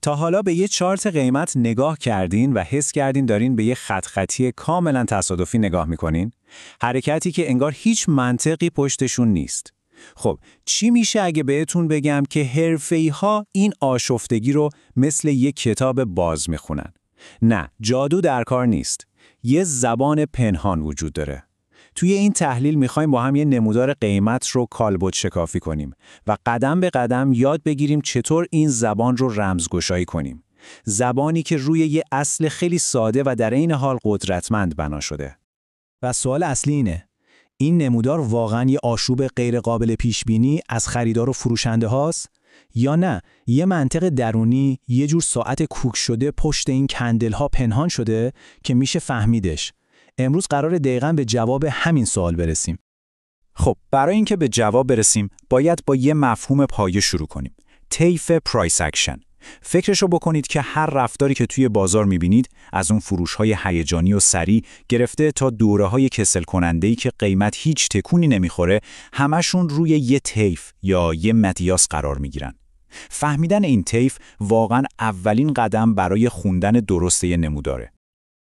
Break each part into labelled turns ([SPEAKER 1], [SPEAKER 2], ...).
[SPEAKER 1] تا حالا به یه چارت قیمت نگاه کردین و حس کردین دارین به یه خط خطی کاملا تصادفی نگاه میکنین؟ حرکتی که انگار هیچ منطقی پشتشون نیست. خب چی میشه اگه بهتون بگم که حرفه‌ای‌ها این آشفتگی رو مثل یک کتاب باز میخونن؟ نه، جادو در کار نیست. یه زبان پنهان وجود داره. توی این تحلیل میخوایم با هم یه نمودار قیمت رو کالبد شکافی کنیم و قدم به قدم یاد بگیریم چطور این زبان رو رمزگشایی کنیم. زبانی که روی یه اصل خیلی ساده و در عین حال قدرتمند بنا شده.
[SPEAKER 2] و سوال اصلی اینه: این نمودار واقعاً یه آشوب غیر قابل پیش بینی از خریدار و فروشنده هاست؟ یا نه یه منطق درونی، یه جور ساعت کوک شده پشت این کندل ها پنهان شده که میشه فهمیدش؟ امروز قرار دقیقاً به جواب همین سوال برسیم.
[SPEAKER 1] خب برای اینکه به جواب برسیم باید با یه مفهوم پایه شروع کنیم: طیف پرایس اکشن. فکرشو بکنید که هر رفتاری که توی بازار میبینید، از اون فروش‌های هیجانی و سریع گرفته تا دوره‌های کسل کننده‌ای که قیمت هیچ تکونی نمیخوره، همشون روی یه طیف یا یه مقیاس قرار میگیرن. فهمیدن این طیف واقعاً اولین قدم برای خوندن درست یه نموداره.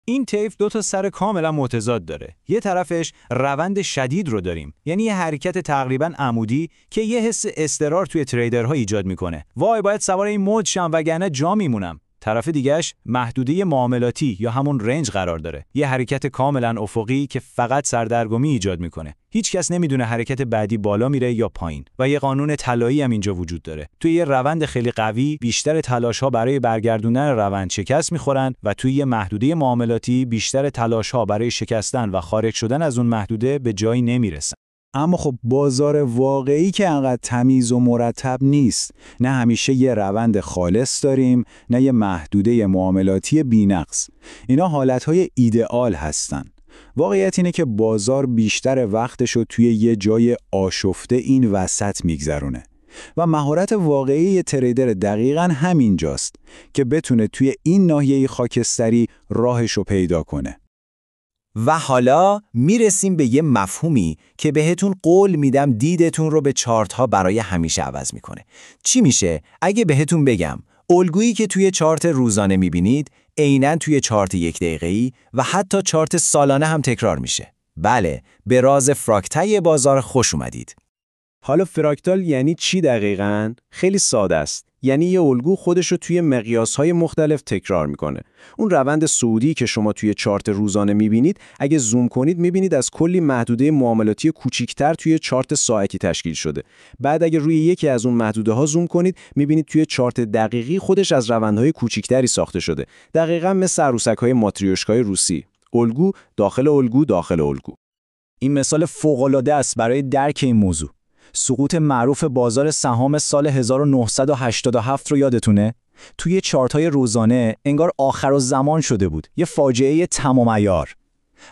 [SPEAKER 2] این طیف دو تا سر کاملا متضاد داره. یه طرفش روند شدید رو داریم، یعنی یه حرکت تقریبا عمودی که یه حس اضطرار توی تریدرها ایجاد میکنه. وای باید سوار این مود شم وگرنه جا میمونم. طرف دیگهش محدوده معاملاتی یا همون رنج قرار داره. یه حرکت کاملا افقی که فقط سردرگمی ایجاد میکنه. هیچ کس نمیدونه حرکت بعدی بالا میره یا پایین. و یه قانون طلایی هم اینجا وجود داره. توی یه روند خیلی قوی بیشتر تلاش‌ها برای برگردوندن روند شکست میخورن و توی یه محدوده معاملاتی بیشتر تلاش‌ها برای شکستن و خارج شدن از اون محدوده به جایی نمیرسن.
[SPEAKER 1] اما خب بازار واقعی که انقدر تمیز و مرتب نیست. نه همیشه یه روند خالص داریم، نه یه محدوده معاملاتی بی‌نقص. اینا حالتهای ایدئال هستن. واقعیت اینه که بازار بیشتر وقتشو توی یه جای آشفته این وسط میگذرونه. و مهارت واقعی یه تریدر دقیقاً همینجاست که بتونه توی این ناحیه خاکستری راهشو پیدا کنه.
[SPEAKER 3] و حالا میرسیم به یه مفهومی که بهتون قول میدم دیدتون رو به چارت ها برای همیشه عوض میکنه. چی میشه اگه بهتون بگم الگویی که توی چارت روزانه میبینید عیناً توی چارت یک دقیقه‌ای و حتی چارت سالانه هم تکرار میشه؟ بله، به راز فراکتال بازار خوش اومدید.
[SPEAKER 4] حالا فراکتال یعنی چی دقیقاً؟ خیلی ساده است. یعنی یه الگو خودشو توی مقیاس‌های مختلف تکرار میکنه. اون روند صعودی که شما توی چارت روزانه میبینید، اگه زوم کنید میبینید از کلی محدوده معاملاتی کوچیک‌تر توی چارت ساعتی تشکیل شده. بعد اگه روی یکی از اون محدوده‌ها زوم کنید، میبینید توی چارت دقیقی خودش از روندهای کوچیک‌تری ساخته شده. دقیقاً مثل عروسک‌های ماتریوشکای روسی. الگو داخل الگو داخل الگو.
[SPEAKER 2] این مثال فوق‌العاده است برای درک این موضوع. سقوط معروف بازار سهام سال 1987 رو یادتونه؟ توی چارت‌های روزانه انگار آخرالزمان شده بود، یه فاجعه تمام عیار.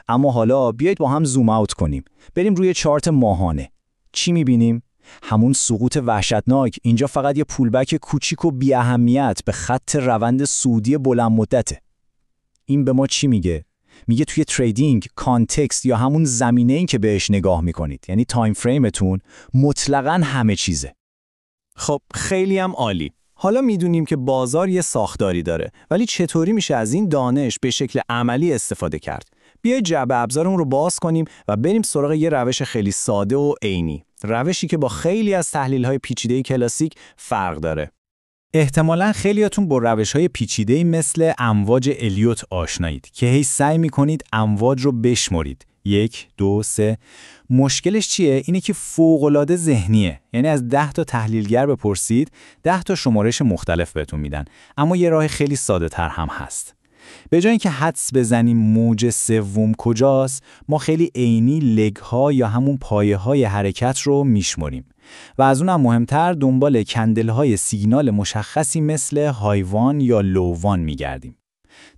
[SPEAKER 2] اما حالا بیایید با هم زوم اوت کنیم. بریم روی چارت ماهانه. چی می‌بینیم؟ همون سقوط وحشتناک. اینجا فقط یه پولبک کوچیک و بی اهمیت به خط روند صعودی بلند مدته. این به ما چی میگه؟ میگه توی تریدینگ کانتکست یا همون زمینه‌ای که بهش نگاه میکنید، یعنی تایم فریمتون، مطلقاً همه چیزه.
[SPEAKER 4] خب خیلی هم عالی. حالا میدونیم که بازار یه ساختاری داره، ولی چطوری میشه از این دانش به شکل عملی استفاده کرد؟ بیایید جعبه ابزارمون رو باز کنیم و بریم سراغ یه روش خیلی ساده و عینی. روشی که با خیلی از تحلیل‌های پیچیده کلاسیک فرق داره.
[SPEAKER 2] احتمالاً خیلیاتون با روش‌های پیچیده‌ای مثل امواج الیوت آشنایید که هی سعی می‌کنید امواج رو بشمرید. 1 2 3. مشکلش چیه؟ اینه که فوق‌العاده ذهنیه. یعنی از 10 تا تحلیلگر بپرسید، 10 تا شمارش مختلف بهتون میدن. اما یه راه خیلی ساده‌تر هم هست. به جای اینکه حدس بزنیم موج سوم کجاست، ما خیلی عینی لگ‌ها یا همون پایه‌های حرکت رو میشمریم. و از اونم مهمتر دنبال کندل‌های سیگنال مشخصی مثل هایوان یا لووان میگردیم.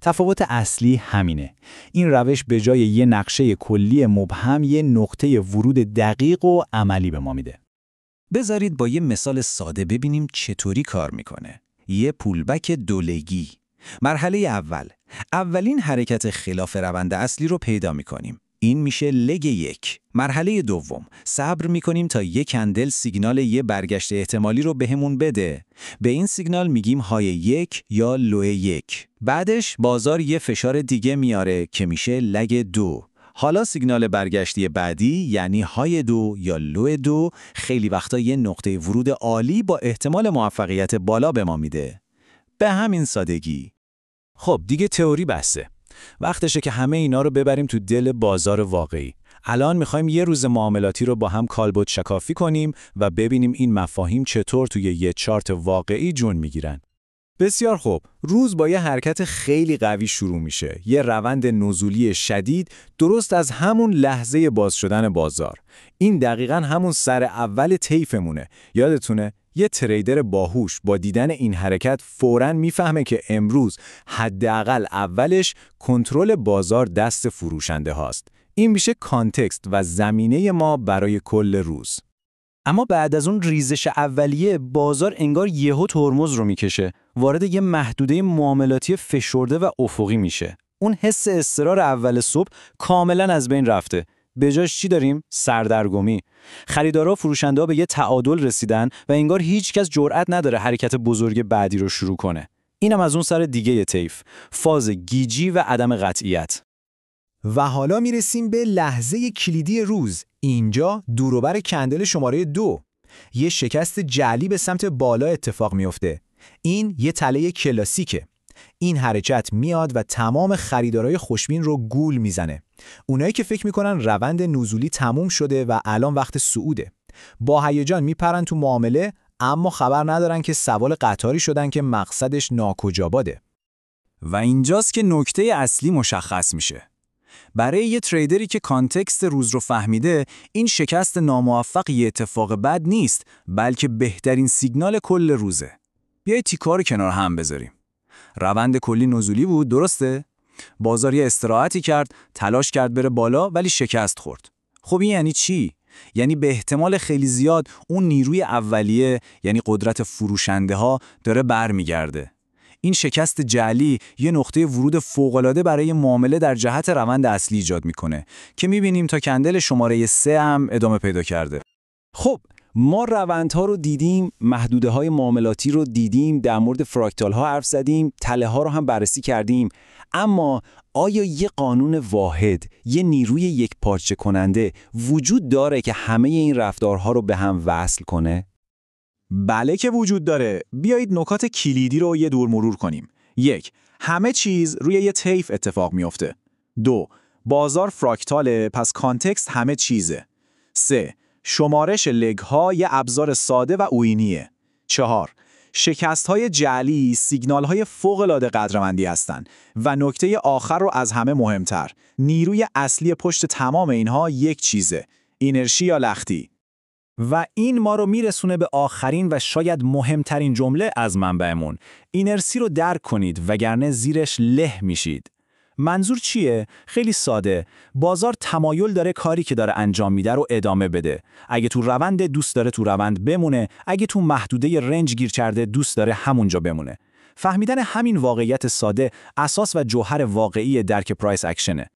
[SPEAKER 2] تفاوت اصلی همینه. این روش به جای یه نقشه کلی مبهم یه نقطه ورود دقیق و عملی به ما میده.
[SPEAKER 3] بذارید با یه مثال ساده ببینیم چطوری کار میکنه. یه پولبک دولگی. مرحله اولین حرکت خلاف روند اصلی رو پیدا میکنیم. این میشه لگ 1. مرحله دوم، صبر میکنیم تا یک کندل سیگنال یه برگشت احتمالی رو بهمون بده. به این سیگنال میگیم های 1 یا لو 1. بعدش بازار یه فشار دیگه میاره که میشه لگ 2. حالا سیگنال برگشتی بعدی یعنی های 2 یا لو 2 خیلی وقتا یه نقطه ورود عالی با احتمال موفقیت بالا به ما میده. به همین سادگی.
[SPEAKER 2] خب دیگه تئوری بسه. وقتشه که همه اینا رو ببریم تو دل بازار واقعی. الان میخوایم یه روز معاملاتی رو با هم کالبد شکافی کنیم و ببینیم این مفاهیم چطور توی یه چارت واقعی جون میگیرن. بسیار خوب، روز با یه حرکت خیلی قوی شروع میشه. یه روند نزولی شدید درست از همون لحظه باز شدن بازار. این دقیقاً همون سر اول طیفمونه. یادتونه؟ یه تریدر باهوش با دیدن این حرکت فوراً میفهمه که امروز حداقل اولش کنترل بازار دست فروشنده هاست. این میشه کانتکست و زمینه ما برای کل روز.
[SPEAKER 5] اما بعد از اون ریزش اولیه بازار انگار یهو ترمز رو میکشه، وارد یه محدوده معاملاتی فشرده و افقی میشه. اون حس اضطرار اول صبح کاملا از بین رفته. به جاش چی داریم؟ سردرگمی. خریدارا و فروشنده‌ها به یه تعادل رسیدن و انگار هیچ کس جرئت نداره حرکت بزرگ بعدی رو شروع کنه. اینم از اون سر دیگه طیف، فاز گیجی و عدم قطعیت.
[SPEAKER 3] و حالا میرسیم به لحظه کلیدی روز. اینجا دوروبر کندل شماره 2. یه شکست جعلی به سمت بالا اتفاق میفته. این یه تله کلاسیکه. این حرکت میاد و تمام خریدارای خوشبین رو گول میزنه. اونایی که فکر میکنن روند نزولی تموم شده و الان وقت صعوده. با هیجان میپرن تو معامله، اما خبر ندارن که سوار قطاری شدن که مقصدش ناکجاباده.
[SPEAKER 1] و اینجاست که نکته اصلی مشخص میشه. برای یه تریدری که کانتکست روز رو فهمیده، این شکست ناموفق یه اتفاق بد نیست، بلکه بهترین سیگنال کل روزه. بیایید تیکا رو کنار هم بذاریم. روند کلی نزولی بود، درسته؟ بازار یه استراحتی کرد، تلاش کرد بره بالا ولی شکست خورد. خب این یعنی چی؟ یعنی به احتمال خیلی زیاد اون نیروی اولیه، یعنی قدرت فروشنده ها داره برمیگرده. این شکست جعلی یه نقطه ورود فوق‌العاده برای معامله در جهت روند اصلی ایجاد میکنه که میبینیم تا کندل شماره 3 هم ادامه پیدا کرده.
[SPEAKER 5] خب ما روندها رو دیدیم، محدوده های معاملاتی رو دیدیم، در مورد فراکتال ها حرف زدیم، تله ها رو هم بررسی کردیم. اما آیا یه قانون واحد، یه نیروی یک پارچه کننده وجود داره که همه این رفتارها رو به هم وصل کنه؟
[SPEAKER 2] بله که وجود داره. بیایید نکات کلیدی رو یه دور مرور کنیم. 1. همه چیز روی یه طیف اتفاق میفته. 2. بازار فراکتاله، پس کانتکست همه چیزه. 3. شمارش لگ‌ها یه ابزار ساده و اوینیه. 4. شکست‌های جعلی سیگنال‌های فوق‌العاده قدرمندی هستند و نکته آخر رو از همه مهمتر، نیروی اصلی پشت تمام اینها یک چیزه، اینرشی یا لختی.
[SPEAKER 5] و این ما رو میرسونه به آخرین و شاید مهمترین جمله از منبعمون. اینرسی رو درک کنید وگرنه زیرش له میشید. منظور چیه؟ خیلی ساده. بازار تمایل داره کاری که داره انجام میده رو ادامه بده. اگه تو روند دوست داره تو روند بمونه، اگه تو محدوده رنج گیر کرده دوست داره همونجا بمونه. فهمیدن همین واقعیت ساده اساس و جوهر واقعی درک پرایس اکشنه.